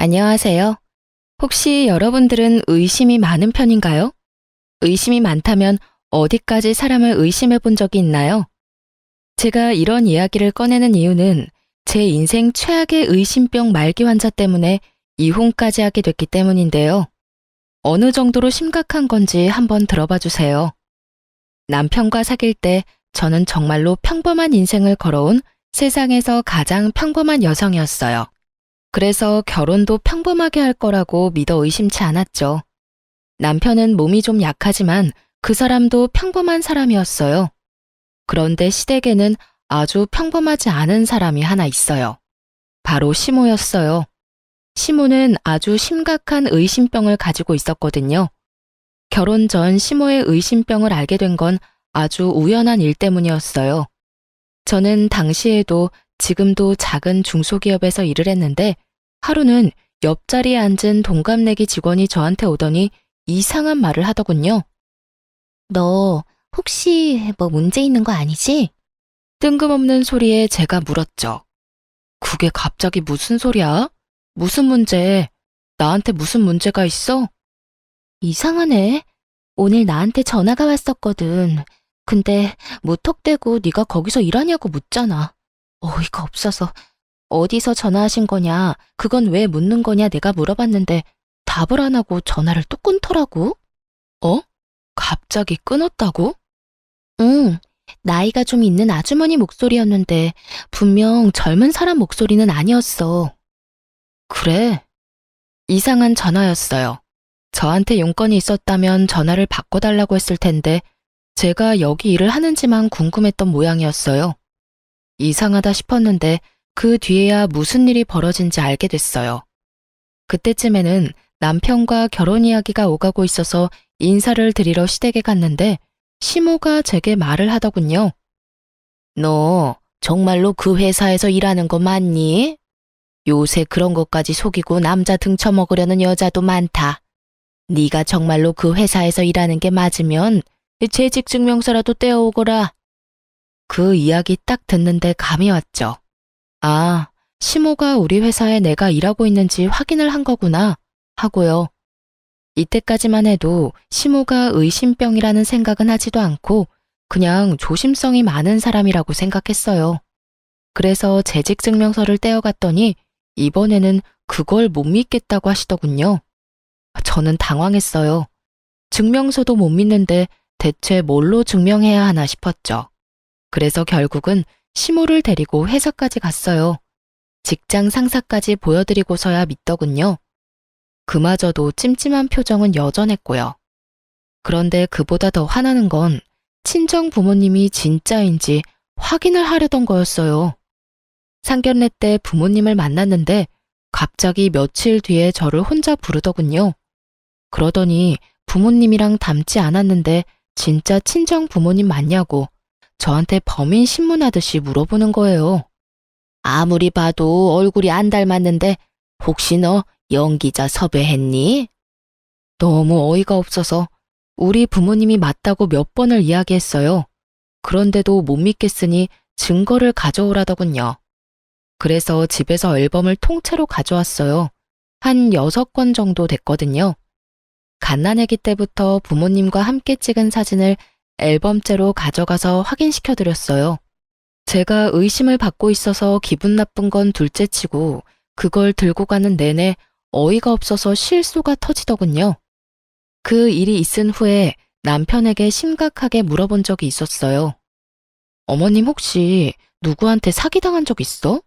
안녕하세요. 혹시 여러분들은 의심이 많은 편인가요? 의심이 많다면 어디까지 사람을 의심해 본 적이 있나요? 제가 이런 이야기를 꺼내는 이유는 제 인생 최악의 의심병 말기 환자 때문에 이혼까지 하게 됐기 때문인데요. 어느 정도로 심각한 건지 한번 들어봐 주세요. 남편과 사귈 때 저는 정말로 평범한 인생을 걸어온 세상에서 가장 평범한 여성이었어요. 그래서 결혼도 평범하게 할 거라고 믿어 의심치 않았죠. 남편은 몸이 좀 약하지만 그 사람도 평범한 사람이었어요. 그런데 시댁에는 아주 평범하지 않은 사람이 하나 있어요. 바로 시모였어요. 시모는 아주 심각한 의심병을 가지고 있었거든요. 결혼 전 시모의 의심병을 알게 된 건 아주 우연한 일 때문이었어요. 저는 당시에도 지금도 작은 중소기업에서 일을 했는데 하루는 옆자리에 앉은 동갑내기 직원이 저한테 오더니 이상한 말을 하더군요. 너 혹시 뭐 문제 있는 거 아니지? 뜬금없는 소리에 제가 물었죠. 그게 갑자기 무슨 소리야? 무슨 문제? 나한테 무슨 문제가 있어? 이상하네. 오늘 나한테 전화가 왔었거든. 근데 무턱대고 네가 거기서 일하냐고 묻잖아. 어이가 없어서 어디서 전화하신 거냐, 그건 왜 묻는 거냐 내가 물어봤는데 답을 안 하고 전화를 또 끊더라고. 어? 갑자기 끊었다고? 응, 나이가 좀 있는 아주머니 목소리였는데 분명 젊은 사람 목소리는 아니었어. 그래? 이상한 전화였어요. 저한테 용건이 있었다면 전화를 바꿔달라고 했을 텐데 제가 여기 일을 하는지만 궁금했던 모양이었어요. 이상하다 싶었는데 그 뒤에야 무슨 일이 벌어진지 알게 됐어요. 그때쯤에는 남편과 결혼 이야기가 오가고 있어서 인사를 드리러 시댁에 갔는데 시모가 제게 말을 하더군요. 너 정말로 그 회사에서 일하는 거 맞니? 요새 그런 것까지 속이고 남자 등쳐먹으려는 여자도 많다. 네가 정말로 그 회사에서 일하는 게 맞으면 재직증명서라도 떼어오거라. 그 이야기 딱 듣는데 감이 왔죠. 아, 시모가 우리 회사에 내가 일하고 있는지 확인을 한 거구나 하고요. 이때까지만 해도 시모가 의심병이라는 생각은 하지도 않고 그냥 조심성이 많은 사람이라고 생각했어요. 그래서 재직증명서를 떼어갔더니 이번에는 그걸 못 믿겠다고 하시더군요. 저는 당황했어요. 증명서도 못 믿는데 대체 뭘로 증명해야 하나 싶었죠. 그래서 결국은 시모를 데리고 회사까지 갔어요. 직장 상사까지 보여드리고서야 믿더군요. 그마저도 찜찜한 표정은 여전했고요. 그런데 그보다 더 화나는 건 친정 부모님이 진짜인지 확인을 하려던 거였어요. 상견례 때 부모님을 만났는데 갑자기 며칠 뒤에 저를 혼자 부르더군요. 그러더니 부모님이랑 닮지 않았는데 진짜 친정 부모님 맞냐고 저한테 범인 신문하듯이 물어보는 거예요. 아무리 봐도 얼굴이 안 닮았는데 혹시 너 연기자 섭외했니? 너무 어이가 없어서 우리 부모님이 맞다고 몇 번을 이야기했어요. 그런데도 못 믿겠으니 증거를 가져오라더군요. 그래서 집에서 앨범을 통째로 가져왔어요. 한 6권 정도 됐거든요. 갓난아기 때부터 부모님과 함께 찍은 사진을 앨범째로 가져가서 확인시켜드렸어요. 제가 의심을 받고 있어서 기분 나쁜 건 둘째치고 그걸 들고 가는 내내 어이가 없어서 실수가 터지더군요. 그 일이 있은 후에 남편에게 심각하게 물어본 적이 있었어요. 어머님 혹시 누구한테 사기당한 적 있어?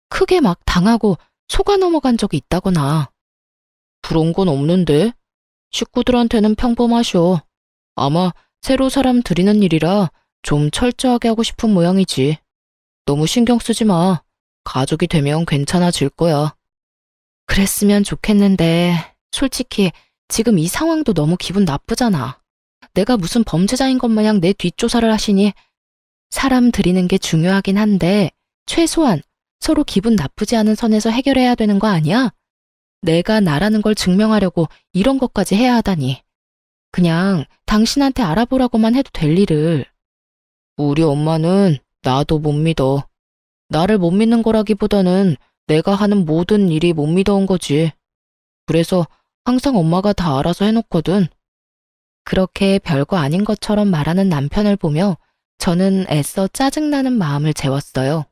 크게 막 당하고 속아 넘어간 적이 있다거나. 그런 건 없는데? 식구들한테는 평범하셔. 아마 새로 사람 들이는 일이라 좀 철저하게 하고 싶은 모양이지. 너무 신경 쓰지 마. 가족이 되면 괜찮아질 거야. 그랬으면 좋겠는데 솔직히 지금 이 상황도 너무 기분 나쁘잖아. 내가 무슨 범죄자인 것 마냥 내 뒷조사를 하시니 사람 들이는 게 중요하긴 한데 최소한 서로 기분 나쁘지 않은 선에서 해결해야 되는 거 아니야? 내가 나라는 걸 증명하려고 이런 것까지 해야 하다니. 그냥 당신한테 알아보라고만 해도 될 일을. 우리 엄마는 나도 못 믿어. 나를 못 믿는 거라기보다는 내가 하는 모든 일이 못 믿어온 거지. 그래서 항상 엄마가 다 알아서 해놓거든. 그렇게 별거 아닌 것처럼 말하는 남편을 보며 저는 애써 짜증나는 마음을 재웠어요.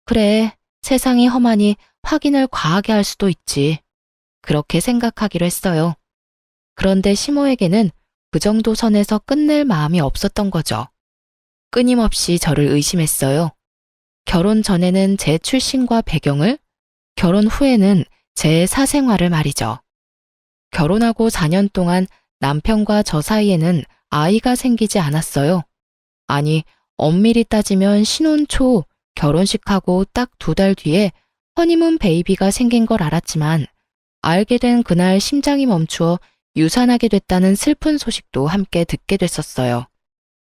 그래, 세상이 험하니 확인을 과하게 할 수도 있지. 그렇게 생각하기로 했어요. 그런데 시모에게는 그 정도 선에서 끝낼 마음이 없었던 거죠. 끊임없이 저를 의심했어요. 결혼 전에는 제 출신과 배경을, 결혼 후에는 제 사생활을 말이죠. 결혼하고 4년 동안 남편과 저 사이에는 아이가 생기지 않았어요. 아니, 엄밀히 따지면 신혼 초 결혼식하고 딱 2달 뒤에 허니문 베이비가 생긴 걸 알았지만 알게 된 그날 심장이 멈추어 유산하게 됐다는 슬픈 소식도 함께 듣게 됐었어요.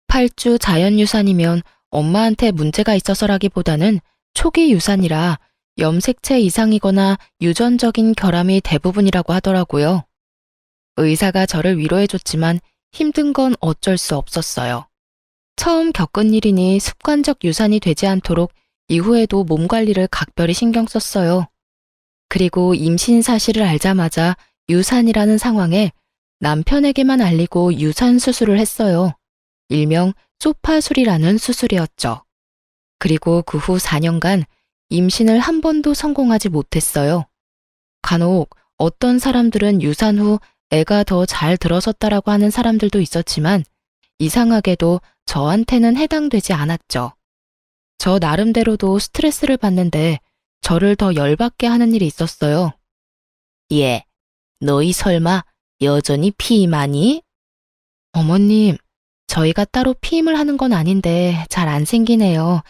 8주 자연유산이면 엄마한테 문제가 있어서라기보다는 초기 유산이라 염색체 이상이거나 유전적인 결함이 대부분이라고 하더라고요. 의사가 저를 위로해줬지만 힘든 건 어쩔 수 없었어요. 처음 겪은 일이니 습관적 유산이 되지 않도록 이후에도 몸 관리를 각별히 신경 썼어요. 그리고 임신 사실을 알자마자 유산이라는 상황에 남편에게만 알리고 유산 수술을 했어요. 일명 소파술이라는 수술이었죠. 그리고 그 후 4년간 임신을 한 번도 성공하지 못했어요. 간혹 어떤 사람들은 유산 후 애가 더 잘 들어섰다라고 하는 사람들도 있었지만 이상하게도 저한테는 해당되지 않았죠. 저 나름대로도 스트레스를 받는데 저를 더 열받게 하는 일이 있었어요. 예, 너희 설마 여전히 피임하니? 어머님, 저희가 따로 피임을 하는 건 아닌데 잘 안 생기네요.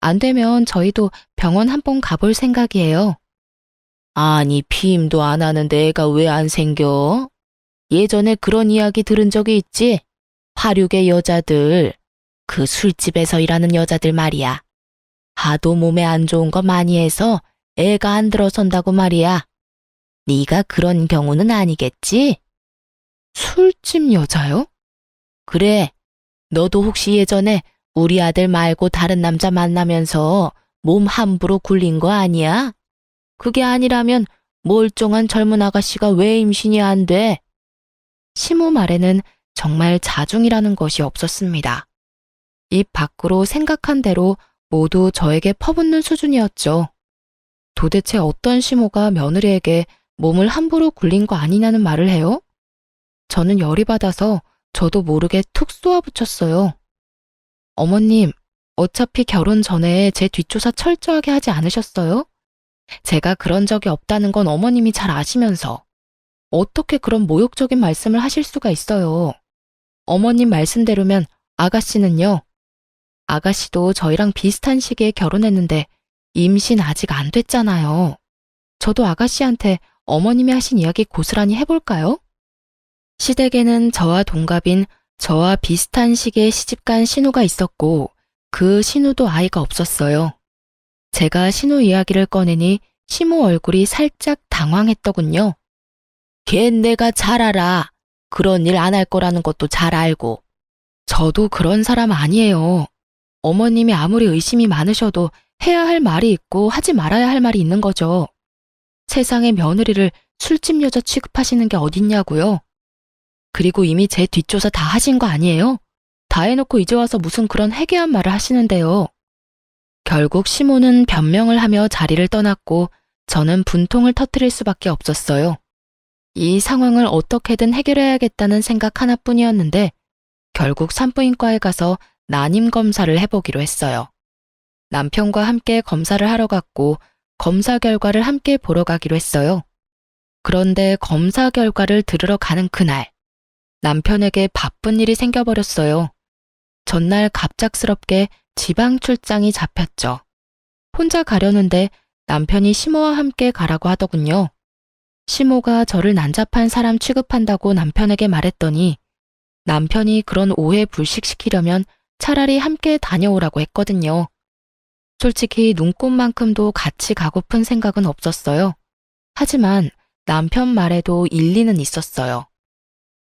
안 되면 저희도 병원 한번 가볼 생각이에요. 아니, 피임도 안 하는데 애가 왜 안 생겨? 예전에 그런 이야기 들은 적이 있지? 화류계 여자들, 그 술집에서 일하는 여자들 말이야. 하도 몸에 안 좋은 거 많이 해서 애가 안 들어선다고 말이야. 네가 그런 경우는 아니겠지? 술집 여자요? 그래, 너도 혹시 예전에 우리 아들 말고 다른 남자 만나면서 몸 함부로 굴린 거 아니야? 그게 아니라면 멀쩡한 젊은 아가씨가 왜 임신이 안 돼? 시모 말에는 정말 자중이라는 것이 없었습니다. 입 밖으로 생각한 대로 모두 저에게 퍼붓는 수준이었죠. 도대체 어떤 시모가 며느리에게 몸을 함부로 굴린 거 아니냐는 말을 해요? 저는 열이 받아서 저도 모르게 툭 쏘아붙였어요. 어머님, 어차피 결혼 전에 제 뒷조사 철저하게 하지 않으셨어요? 제가 그런 적이 없다는 건 어머님이 잘 아시면서 어떻게 그런 모욕적인 말씀을 하실 수가 있어요. 어머님 말씀대로면 아가씨는요? 아가씨도 저희랑 비슷한 시기에 결혼했는데 임신 아직 안 됐잖아요. 저도 아가씨한테 어머님이 하신 이야기 고스란히 해볼까요? 시댁에는 저와 동갑인 저와 비슷한 시기에 시집간 신우가 있었고 그 신우도 아이가 없었어요. 제가 신우 이야기를 꺼내니 시모 얼굴이 살짝 당황했더군요. 걘 내가 잘 알아. 그런 일 안 할 거라는 것도 잘 알고. 저도 그런 사람 아니에요. 어머님이 아무리 의심이 많으셔도 해야 할 말이 있고 하지 말아야 할 말이 있는 거죠. 세상에 며느리를 술집 여자 취급하시는 게 어딨냐고요. 그리고 이미 제 뒷조사 다 하신 거 아니에요? 다 해놓고 이제 와서 무슨 그런 해괴한 말을 하시는데요. 결국 시모는 변명을 하며 자리를 떠났고 저는 분통을 터뜨릴 수밖에 없었어요. 이 상황을 어떻게든 해결해야겠다는 생각 하나뿐이었는데 결국 산부인과에 가서 난임 검사를 해보기로 했어요. 남편과 함께 검사를 하러 갔고 검사 결과를 함께 보러 가기로 했어요. 그런데 검사 결과를 들으러 가는 그날 남편에게 바쁜 일이 생겨버렸어요. 전날 갑작스럽게 지방 출장이 잡혔죠. 혼자 가려는데 남편이 시모와 함께 가라고 하더군요. 시모가 저를 난잡한 사람 취급한다고 남편에게 말했더니 남편이 그런 오해 불식시키려면 차라리 함께 다녀오라고 했거든요. 솔직히 눈꽃만큼도 같이 가고픈 생각은 없었어요. 하지만 남편 말에도 일리는 있었어요.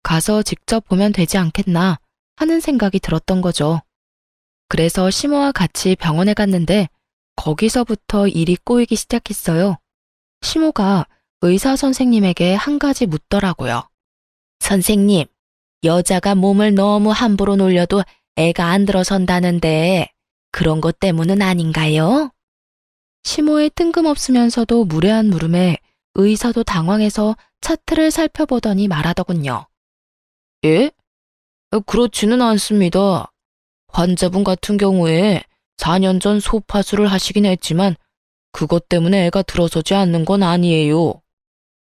가서 직접 보면 되지 않겠나 하는 생각이 들었던 거죠. 그래서 시모와 같이 병원에 갔는데 거기서부터 일이 꼬이기 시작했어요. 시모가 의사 선생님에게 한 가지 묻더라고요. 선생님, 여자가 몸을 너무 함부로 놀려도 애가 안 들어선다는데 그런 것 때문은 아닌가요? 시모의 뜬금없으면서도 무례한 물음에 의사도 당황해서 차트를 살펴보더니 말하더군요. 예? 그렇지는 않습니다. 환자분 같은 경우에 4년 전 소파술을 하시긴 했지만 그것 때문에 애가 들어서지 않는 건 아니에요.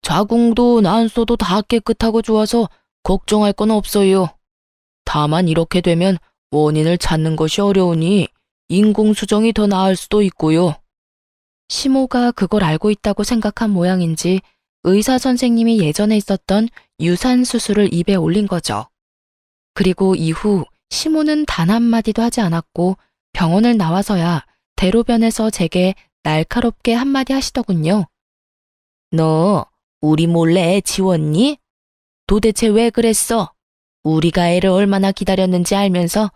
자궁도 난소도 다 깨끗하고 좋아서 걱정할 건 없어요. 다만 이렇게 되면 원인을 찾는 것이 어려우니 인공수정이 더 나을 수도 있고요. 시모가 그걸 알고 있다고 생각한 모양인지 의사 선생님이 예전에 있었던 유산 수술을 입에 올린 거죠. 그리고 이후 시모는 단 한마디도 하지 않았고 병원을 나와서야 대로변에서 제게 날카롭게 한마디 하시더군요. 너 우리 몰래 애 지웠니? 도대체 왜 그랬어? 우리가 애를 얼마나 기다렸는지 알면서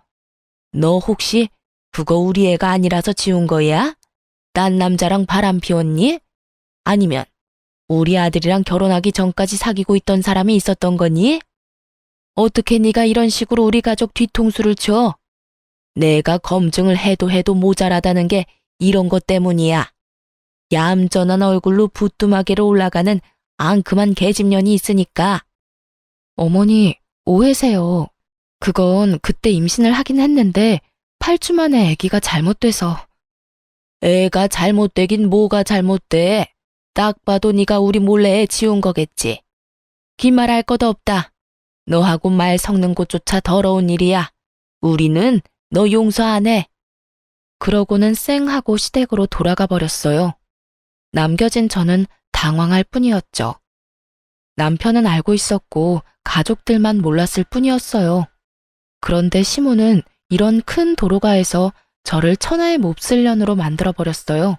너 혹시 그거 우리 애가 아니라서 지운 거야? 딴 남자랑 바람 피웠니? 아니면 우리 아들이랑 결혼하기 전까지 사귀고 있던 사람이 있었던 거니? 어떻게 네가 이런 식으로 우리 가족 뒤통수를 쳐? 내가 검증을 해도 모자라다는 게 이런 것 때문이야. 얌전한 얼굴로 부뚜마개로 올라가는 앙큼한 계집년이 있으니까. 어머니, 오해세요. 그건 그때 임신을 하긴 했는데 8주 만에 아기가 잘못돼서. 애가 잘못되긴 뭐가 잘못돼. 딱 봐도 네가 우리 몰래 애 지운 거겠지. 기말할 것도 없다. 너하고 말 섞는 곳조차 더러운 일이야. 우리는 너 용서 안 해. 그러고는 쌩하고 시댁으로 돌아가 버렸어요. 남겨진 저는 당황할 뿐이었죠. 남편은 알고 있었고 가족들만 몰랐을 뿐이었어요. 그런데 시모는 이런 큰 도로가에서 저를 천하의 몹쓸년으로 만들어버렸어요.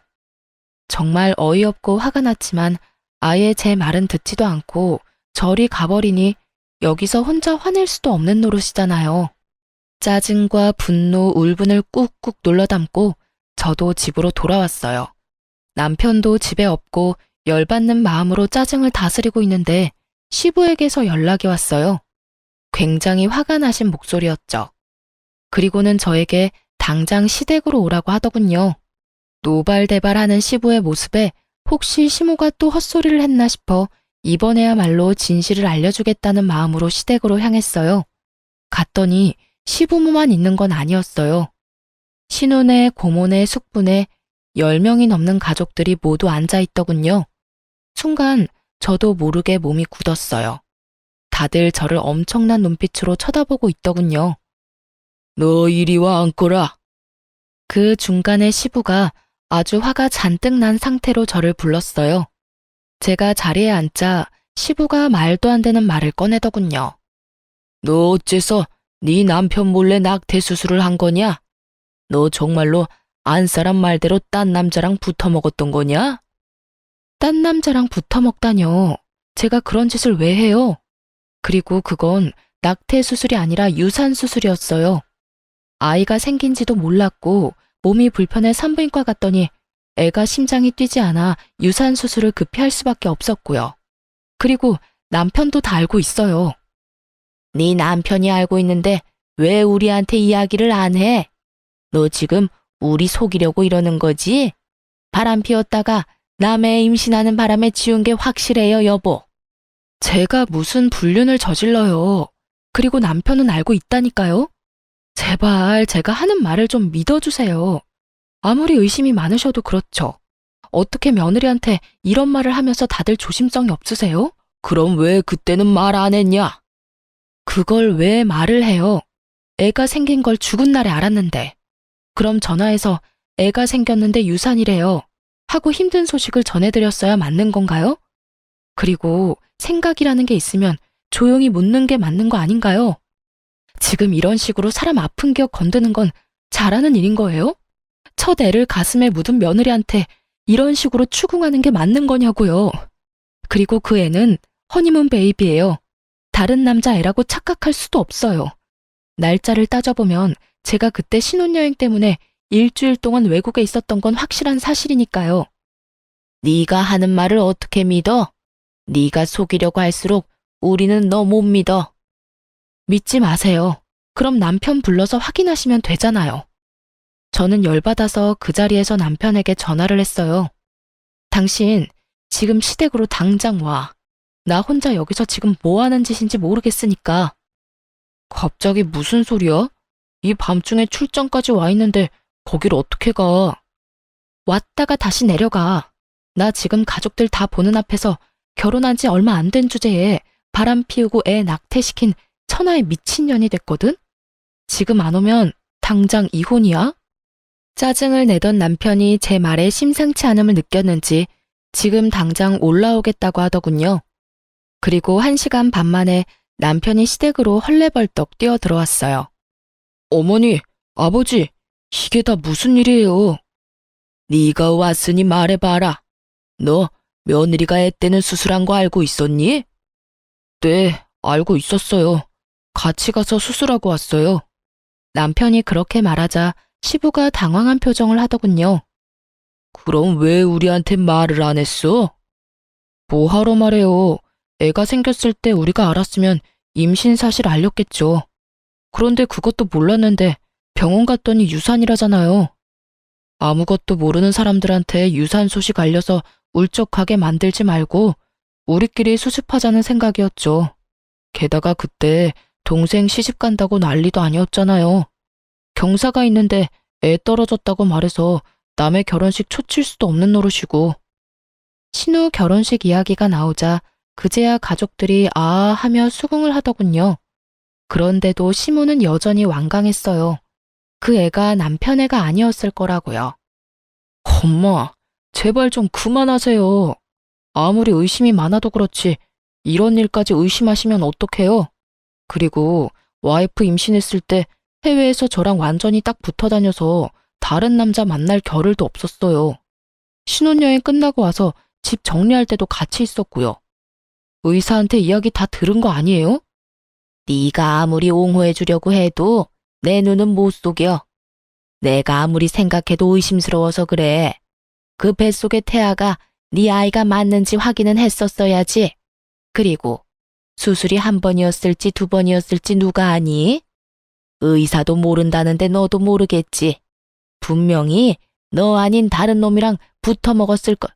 정말 어이없고 화가 났지만 아예 제 말은 듣지도 않고 저리 가버리니 여기서 혼자 화낼 수도 없는 노릇이잖아요. 짜증과 분노, 울분을 꾹꾹 눌러 담고 저도 집으로 돌아왔어요. 남편도 집에 없고 열받는 마음으로 짜증을 다스리고 있는데 시부에게서 연락이 왔어요. 굉장히 화가 나신 목소리였죠. 그리고는 저에게 당장 시댁으로 오라고 하더군요. 노발대발하는 시부의 모습에 혹시 시모가 또 헛소리를 했나 싶어 이번에야말로 진실을 알려주겠다는 마음으로 시댁으로 향했어요. 갔더니 시부모만 있는 건 아니었어요. 신혼에, 고모네, 숙부네 10명이 넘는 가족들이 모두 앉아있더군요. 순간 저도 모르게 몸이 굳었어요. 다들 저를 엄청난 눈빛으로 쳐다보고 있더군요. 너 이리 와 앉거라. 그 중간에 시부가 아주 화가 잔뜩 난 상태로 저를 불렀어요. 제가 자리에 앉자 시부가 말도 안 되는 말을 꺼내더군요. 너 어째서 네 남편 몰래 낙태 수술을 한 거냐? 너 정말로 안 사람 말대로 딴 남자랑 붙어 먹었던 거냐? 딴 남자랑 붙어 먹다뇨. 제가 그런 짓을 왜 해요? 그리고 그건 낙태 수술이 아니라 유산 수술이었어요. 아이가 생긴지도 몰랐고 몸이 불편해 산부인과 갔더니 애가 심장이 뛰지 않아 유산 수술을 급히 할 수밖에 없었고요. 그리고 남편도 다 알고 있어요. 네 남편이 알고 있는데 왜 우리한테 이야기를 안 해? 너 지금 우리 속이려고 이러는 거지? 바람 피웠다가 남의 임신하는 바람에 지운 게 확실해요, 여보. 제가 무슨 불륜을 저질러요. 그리고 남편은 알고 있다니까요. 제발 제가 하는 말을 좀 믿어주세요. 아무리 의심이 많으셔도 그렇죠. 어떻게 며느리한테 이런 말을 하면서 다들 조심성이 없으세요? 그럼 왜 그때는 말 안 했냐? 그걸 왜 말을 해요? 애가 생긴 걸 죽은 날에 알았는데. 그럼 전화해서 애가 생겼는데 유산이래요 하고 힘든 소식을 전해드렸어야 맞는 건가요? 그리고 생각이라는 게 있으면 조용히 묻는 게 맞는 거 아닌가요? 지금 이런 식으로 사람 아픈 기억 건드는 건 잘하는 일인 거예요? 첫 애를 가슴에 묻은 며느리한테 이런 식으로 추궁하는 게 맞는 거냐고요. 그리고 그 애는 허니문 베이비예요. 다른 남자 애라고 착각할 수도 없어요. 날짜를 따져보면 제가 그때 신혼여행 때문에 일주일 동안 외국에 있었던 건 확실한 사실이니까요. 네가 하는 말을 어떻게 믿어? 네가 속이려고 할수록 우리는 너 못 믿어. 믿지 마세요. 그럼 남편 불러서 확인하시면 되잖아요. 저는 열받아서 그 자리에서 남편에게 전화를 했어요. 당신 지금 시댁으로 당장 와. 나 혼자 여기서 지금 뭐 하는 짓인지 모르겠으니까. 갑자기 무슨 소리야? 이 밤중에 출장까지 와 있는데 거길 어떻게 가? 왔다가 다시 내려가. 나 지금 가족들 다 보는 앞에서 결혼한 지 얼마 안 된 주제에 바람 피우고 애 낙태시킨 천하의 미친년이 됐거든? 지금 안 오면 당장 이혼이야? 짜증을 내던 남편이 제 말에 심상치 않음을 느꼈는지 지금 당장 올라오겠다고 하더군요. 그리고 1시간 반 만에 남편이 시댁으로 헐레벌떡 뛰어들어왔어요. 어머니, 아버지, 이게 다 무슨 일이에요? 네가 왔으니 말해봐라. 너 며느리가 애 때는 수술한 거 알고 있었니? 네, 알고 있었어요. 같이 가서 수술하고 왔어요. 남편이 그렇게 말하자 시부가 당황한 표정을 하더군요. 그럼 왜 우리한테 말을 안 했어? 뭐하러 말해요. 애가 생겼을 때 우리가 알았으면 임신 사실 알렸겠죠. 그런데 그것도 몰랐는데 병원 갔더니 유산이라잖아요. 아무것도 모르는 사람들한테 유산 소식 알려서 울적하게 만들지 말고 우리끼리 수습하자는 생각이었죠. 게다가 그때 동생 시집 간다고 난리도 아니었잖아요. 경사가 있는데 애 떨어졌다고 말해서 남의 결혼식 초칠 수도 없는 노릇이고. 신우 결혼식 이야기가 나오자 그제야 가족들이 아 하며 수긍을 하더군요. 그런데도 시모는 여전히 완강했어요. 그 애가 남편 애가 아니었을 거라고요. 엄마, 제발 좀 그만하세요. 아무리 의심이 많아도 그렇지 이런 일까지 의심하시면 어떡해요? 그리고 와이프 임신했을 때 해외에서 저랑 완전히 딱 붙어 다녀서 다른 남자 만날 겨를도 없었어요. 신혼여행 끝나고 와서 집 정리할 때도 같이 있었고요. 의사한테 이야기 다 들은 거 아니에요? 네가 아무리 옹호해 주려고 해도 내 눈은 못 속여. 내가 아무리 생각해도 의심스러워서 그래. 그 뱃속의 태아가 네 아이가 맞는지 확인은 했었어야지. 그리고 수술이 1번이었을지 2번이었을지 누가 아니? 의사도 모른다는데 너도 모르겠지. 분명히 너 아닌 다른 놈이랑 붙어 먹었을 걸.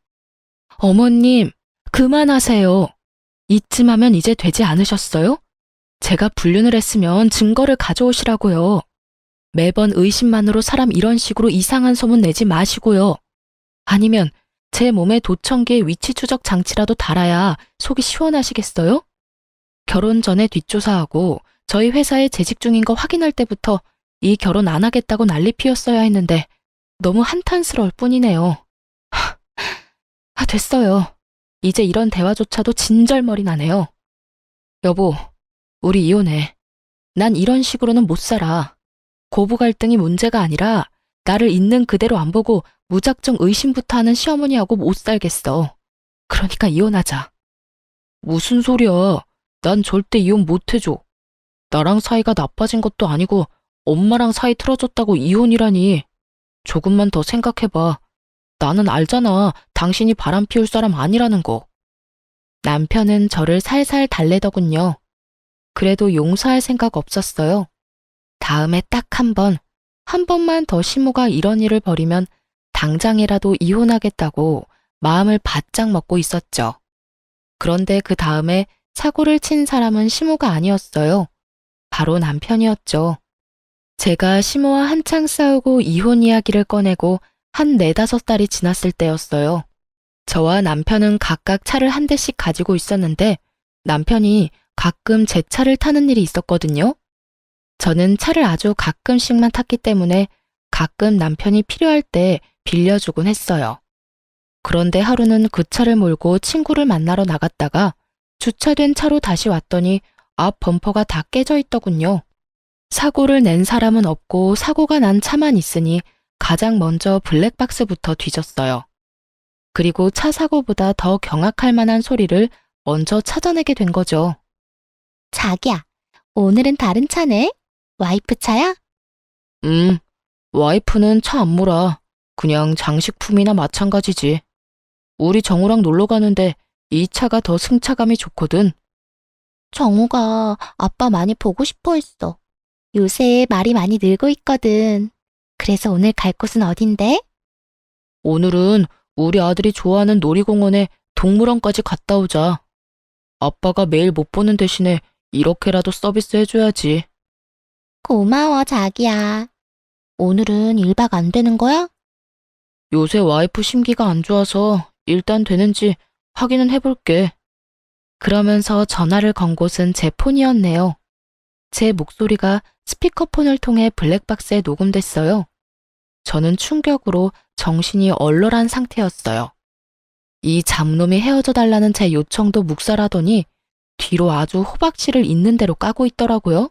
어머님, 그만하세요. 이쯤 하면 이제 되지 않으셨어요? 제가 불륜을 했으면 증거를 가져오시라고요. 매번 의심만으로 사람 이런 식으로 이상한 소문 내지 마시고요. 아니면 제 몸에 도청기의 위치 추적 장치라도 달아야 속이 시원하시겠어요? 결혼 전에 뒷조사하고 저희 회사에 재직 중인 거 확인할 때부터 이 결혼 안 하겠다고 난리 피웠어야 했는데 너무 한탄스러울 뿐이네요. 됐어요. 이제 이런 대화조차도 진절머리 나네요. 여보, 우리 이혼해. 난 이런 식으로는 못 살아. 고부 갈등이 문제가 아니라 나를 있는 그대로 안 보고 무작정 의심부터 하는 시어머니하고 못 살겠어. 그러니까 이혼하자. 무슨 소리야. 난 절대 이혼 못 해줘. 나랑 사이가 나빠진 것도 아니고 엄마랑 사이 틀어졌다고 이혼이라니. 조금만 더 생각해봐. 나는 알잖아. 당신이 바람 피울 사람 아니라는 거. 남편은 저를 살살 달래더군요. 그래도 용서할 생각 없었어요. 다음에 딱 한 번만 더 시모가 이런 일을 벌이면 당장이라도 이혼하겠다고 마음을 바짝 먹고 있었죠. 그런데 그 다음에 사고를 친 사람은 시모가 아니었어요. 바로 남편이었죠. 제가 시모와 한창 싸우고 이혼 이야기를 꺼내고 한 4~5달이 지났을 때였어요. 저와 남편은 각각 차를 한 대씩 가지고 있었는데 남편이 가끔 제 차를 타는 일이 있었거든요. 저는 차를 아주 가끔씩만 탔기 때문에 가끔 남편이 필요할 때 빌려주곤 했어요. 그런데 하루는 그 차를 몰고 친구를 만나러 나갔다가 주차된 차로 다시 왔더니 앞 범퍼가 다 깨져 있더군요. 사고를 낸 사람은 없고 사고가 난 차만 있으니 가장 먼저 블랙박스부터 뒤졌어요. 그리고 차 사고보다 더 경악할 만한 소리를 먼저 찾아내게 된 거죠. 자기야, 오늘은 다른 차네? 와이프 차야? 와이프는 차 안 몰아. 그냥 장식품이나 마찬가지지. 우리 정우랑 놀러 가는데 이 차가 더 승차감이 좋거든. 정우가 아빠 많이 보고 싶어 했어. 요새 말이 많이 늘고 있거든. 그래서 오늘 갈 곳은 어딘데? 오늘은 우리 아들이 좋아하는 놀이공원에 동물원까지 갔다 오자. 아빠가 매일 못 보는 대신에 이렇게라도 서비스 해줘야지. 고마워, 자기야. 오늘은 1박 안 되는 거야? 요새 와이프 심기가 안 좋아서 일단 되는지 확인은 해볼게. 그러면서 전화를 건 곳은 제 폰이었네요. 제 목소리가 스피커폰을 통해 블랙박스에 녹음됐어요. 저는 충격으로 정신이 얼얼한 상태였어요. 이 잡놈이 헤어져 달라는 제 요청도 묵살하더니 뒤로 아주 호박씨를 있는 대로 까고 있더라고요.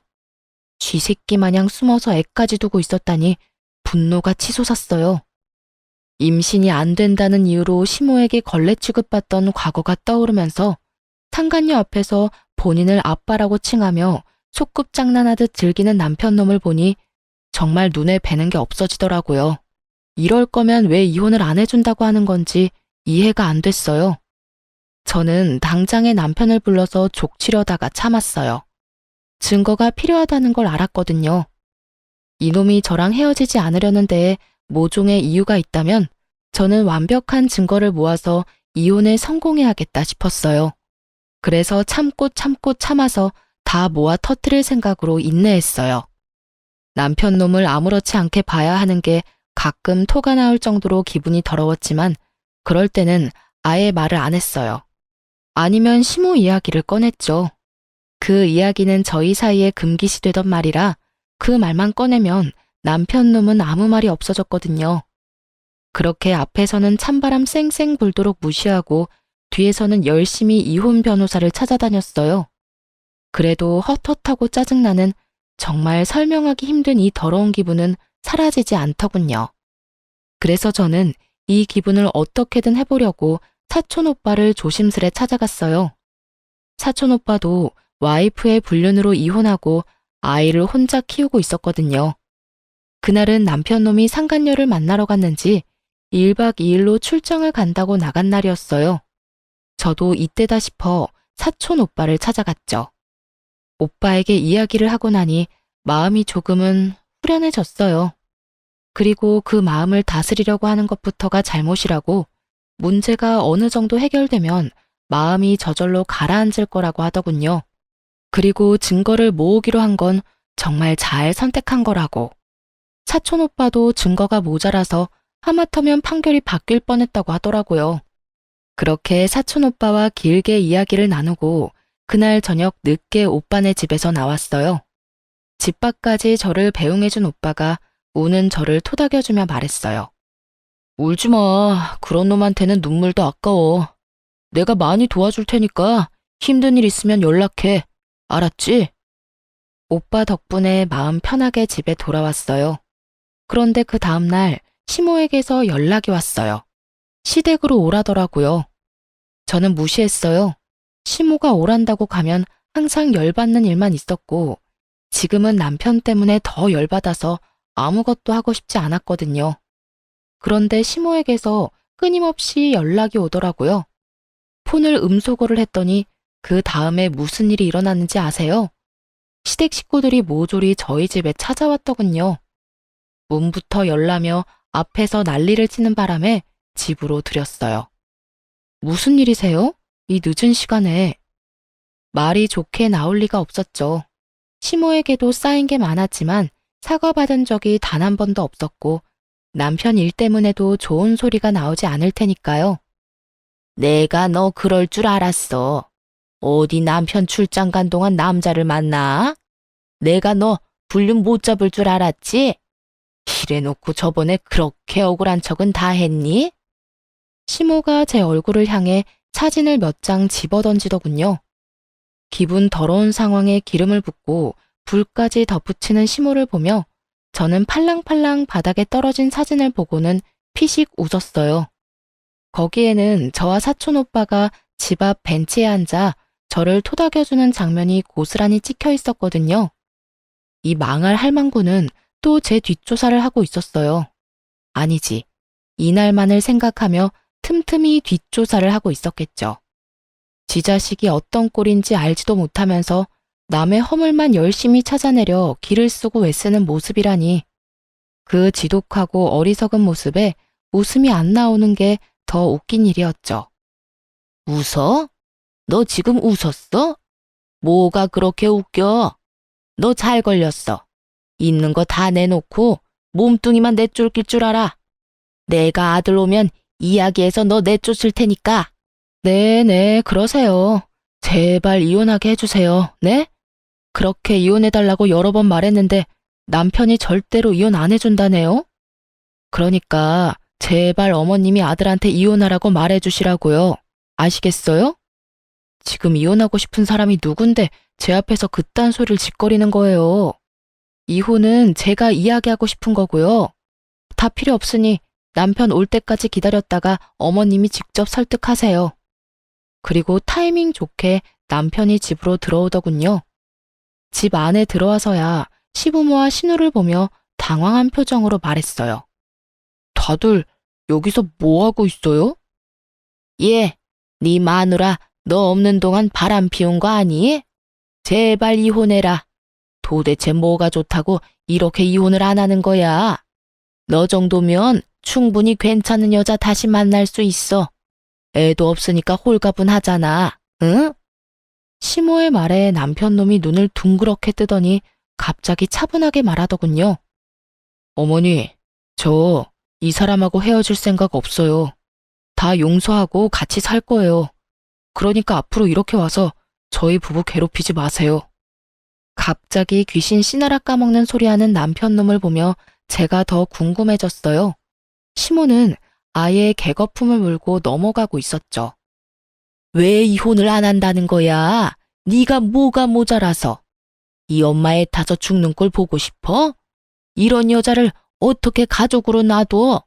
쥐새끼 마냥 숨어서 애까지 두고 있었다니 분노가 치솟았어요. 임신이 안 된다는 이유로 시모에게 걸레 취급받던 과거가 떠오르면서 상간녀 앞에서 본인을 아빠라고 칭하며 소꿉장난하듯 즐기는 남편놈을 보니 정말 눈에 뵈는 게 없어지더라고요. 이럴 거면 왜 이혼을 안 해준다고 하는 건지 이해가 안 됐어요. 저는 당장에 남편을 불러서 족치려다가 참았어요. 증거가 필요하다는 걸 알았거든요. 이놈이 저랑 헤어지지 않으려는 데에 모종의 이유가 있다면 저는 완벽한 증거를 모아서 이혼에 성공해야겠다 싶었어요. 그래서 참고 참아서 다 모아 터뜨릴 생각으로 인내했어요. 남편 놈을 아무렇지 않게 봐야 하는 게 가끔 토가 나올 정도로 기분이 더러웠지만 그럴 때는 아예 말을 안 했어요. 아니면 시모 이야기를 꺼냈죠. 그 이야기는 저희 사이에 금기시 되던 말이라 그 말만 꺼내면 남편 놈은 아무 말이 없어졌거든요. 그렇게 앞에서는 찬바람 쌩쌩 불도록 무시하고 뒤에서는 열심히 이혼 변호사를 찾아다녔어요. 그래도 헛헛하고 짜증나는 정말 설명하기 힘든 이 더러운 기분은 사라지지 않더군요. 그래서 저는 이 기분을 어떻게든 해보려고 사촌 오빠를 조심스레 찾아갔어요. 사촌 오빠도 와이프의 불륜으로 이혼하고 아이를 혼자 키우고 있었거든요. 그날은 남편놈이 상간녀를 만나러 갔는지 1박 2일로 출장을 간다고 나간 날이었어요. 저도 이때다 싶어 사촌 오빠를 찾아갔죠. 오빠에게 이야기를 하고 나니 마음이 조금은 후련해졌어요. 그리고 그 마음을 다스리려고 하는 것부터가 잘못이라고 문제가 어느 정도 해결되면 마음이 저절로 가라앉을 거라고 하더군요. 그리고 증거를 모으기로 한 건 정말 잘 선택한 거라고. 사촌 오빠도 증거가 모자라서 하마터면 판결이 바뀔 뻔했다고 하더라고요. 그렇게 사촌 오빠와 길게 이야기를 나누고 그날 저녁 늦게 오빠네 집에서 나왔어요. 집 밖까지 저를 배웅해준 오빠가 우는 저를 토닥여주며 말했어요. 울지 마. 그런 놈한테는 눈물도 아까워. 내가 많이 도와줄 테니까 힘든 일 있으면 연락해. 알았지? 오빠 덕분에 마음 편하게 집에 돌아왔어요. 그런데 그 다음날 시모에게서 연락이 왔어요. 시댁으로 오라더라고요. 저는 무시했어요. 시모가 오란다고 가면 항상 열받는 일만 있었고 지금은 남편 때문에 더 열받아서 아무것도 하고 싶지 않았거든요. 그런데 시모에게서 끊임없이 연락이 오더라고요. 폰을 음소거를 했더니 그 다음에 무슨 일이 일어났는지 아세요? 시댁 식구들이 모조리 저희 집에 찾아왔더군요. 문부터 열라며 앞에서 난리를 치는 바람에 집으로 들였어요. 무슨 일이세요? 이 늦은 시간에. 말이 좋게 나올 리가 없었죠. 시모에게도 쌓인 게 많았지만 사과받은 적이 단 한 번도 없었고 남편 일 때문에도 좋은 소리가 나오지 않을 테니까요. 내가 너 그럴 줄 알았어. 어디 남편 출장 간 동안 남자를 만나? 내가 너 불륜 못 잡을 줄 알았지? 이래놓고 저번에 그렇게 억울한 척은 다 했니? 시모가 제 얼굴을 향해 사진을 몇 장 집어던지더군요. 기분 더러운 상황에 기름을 붓고 불까지 덧붙이는 시모를 보며 저는 팔랑팔랑 바닥에 떨어진 사진을 보고는 피식 웃었어요. 거기에는 저와 사촌 오빠가 집 앞 벤치에 앉아 저를 토닥여주는 장면이 고스란히 찍혀 있었거든요. 이 망할 할망구는 또 제 뒷조사를 하고 있었어요. 아니지, 이날만을 생각하며 틈틈이 뒷조사를 하고 있었겠죠. 지 자식이 어떤 꼴인지 알지도 못하면서 남의 허물만 열심히 찾아내려 기를 쓰고 애쓰는 모습이라니. 그 지독하고 어리석은 모습에 웃음이 안 나오는 게 더 웃긴 일이었죠. 웃어? 너 지금 웃었어? 뭐가 그렇게 웃겨? 너 잘 걸렸어. 있는 거 다 내놓고 몸뚱이만 내쫓길 줄 알아. 내가 아들 오면 이야기해서 너 내쫓을 테니까. 네네, 그러세요. 제발 이혼하게 해주세요. 네? 그렇게 이혼해달라고 여러 번 말했는데 남편이 절대로 이혼 안 해준다네요? 그러니까 제발 어머님이 아들한테 이혼하라고 말해주시라고요. 아시겠어요? 지금 이혼하고 싶은 사람이 누군데 제 앞에서 그딴 소리를 짓거리는 거예요. 이혼은 제가 이야기하고 싶은 거고요. 다 필요 없으니 남편 올 때까지 기다렸다가 어머님이 직접 설득하세요. 그리고 타이밍 좋게 남편이 집으로 들어오더군요. 집 안에 들어와서야 시부모와 신우를 보며 당황한 표정으로 말했어요. 다들 여기서 뭐 하고 있어요? 예, 네 마누라 너 없는 동안 바람 피운 거 아니? 제발 이혼해라. 도대체 뭐가 좋다고 이렇게 이혼을 안 하는 거야? 너 정도면 충분히 괜찮은 여자 다시 만날 수 있어. 애도 없으니까 홀가분하잖아. 응? 시모의 말에 남편 놈이 눈을 둥그렇게 뜨더니 갑자기 차분하게 말하더군요. 어머니, 저 이 사람하고 헤어질 생각 없어요. 다 용서하고 같이 살 거예요. 그러니까 앞으로 이렇게 와서 저희 부부 괴롭히지 마세요. 갑자기 귀신 씨나라 까먹는 소리하는 남편 놈을 보며 제가 더 궁금해졌어요. 시모는 아예 개거품을 물고 넘어가고 있었죠. 왜 이혼을 안 한다는 거야? 네가 뭐가 모자라서? 이 엄마의 타서 죽는 꼴 보고 싶어? 이런 여자를 어떻게 가족으로 놔둬?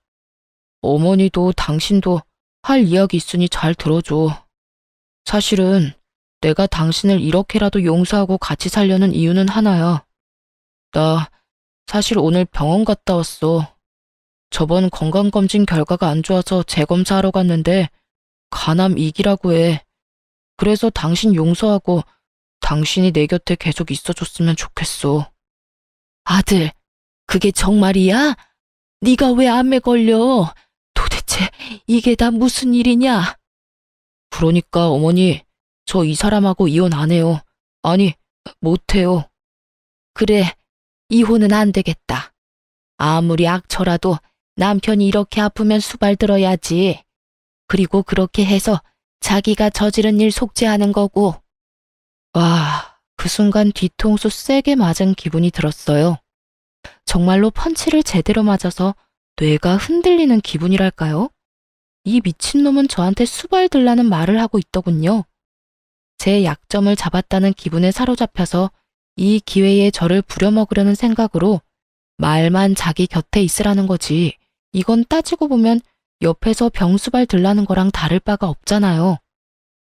어머니도 당신도 할 이야기 있으니 잘 들어줘. 사실은 내가 당신을 이렇게라도 용서하고 같이 살려는 이유는 하나야. 나 사실 오늘 병원 갔다 왔어. 저번 건강검진 결과가 안 좋아서 재검사하러 갔는데 간암 2기라고 해. 그래서 당신 용서하고 당신이 내 곁에 계속 있어줬으면 좋겠어. 아들, 그게 정말이야? 네가 왜 암에 걸려? 도대체 이게 다 무슨 일이냐? 그러니까 어머니, 저 이 사람하고 이혼 안 해요. 아니, 못 해요. 그래, 이혼은 안 되겠다. 아무리 악처라도 남편이 이렇게 아프면 수발 들어야지. 그리고 그렇게 해서 자기가 저지른 일 속죄하는 거고. 와, 그 순간 뒤통수 세게 맞은 기분이 들었어요. 정말로 펀치를 제대로 맞아서 뇌가 흔들리는 기분이랄까요? 이 미친놈은 저한테 수발 들라는 말을 하고 있더군요. 제 약점을 잡았다는 기분에 사로잡혀서 이 기회에 저를 부려먹으려는 생각으로 말만 자기 곁에 있으라는 거지. 이건 따지고 보면 옆에서 병수발 들라는 거랑 다를 바가 없잖아요.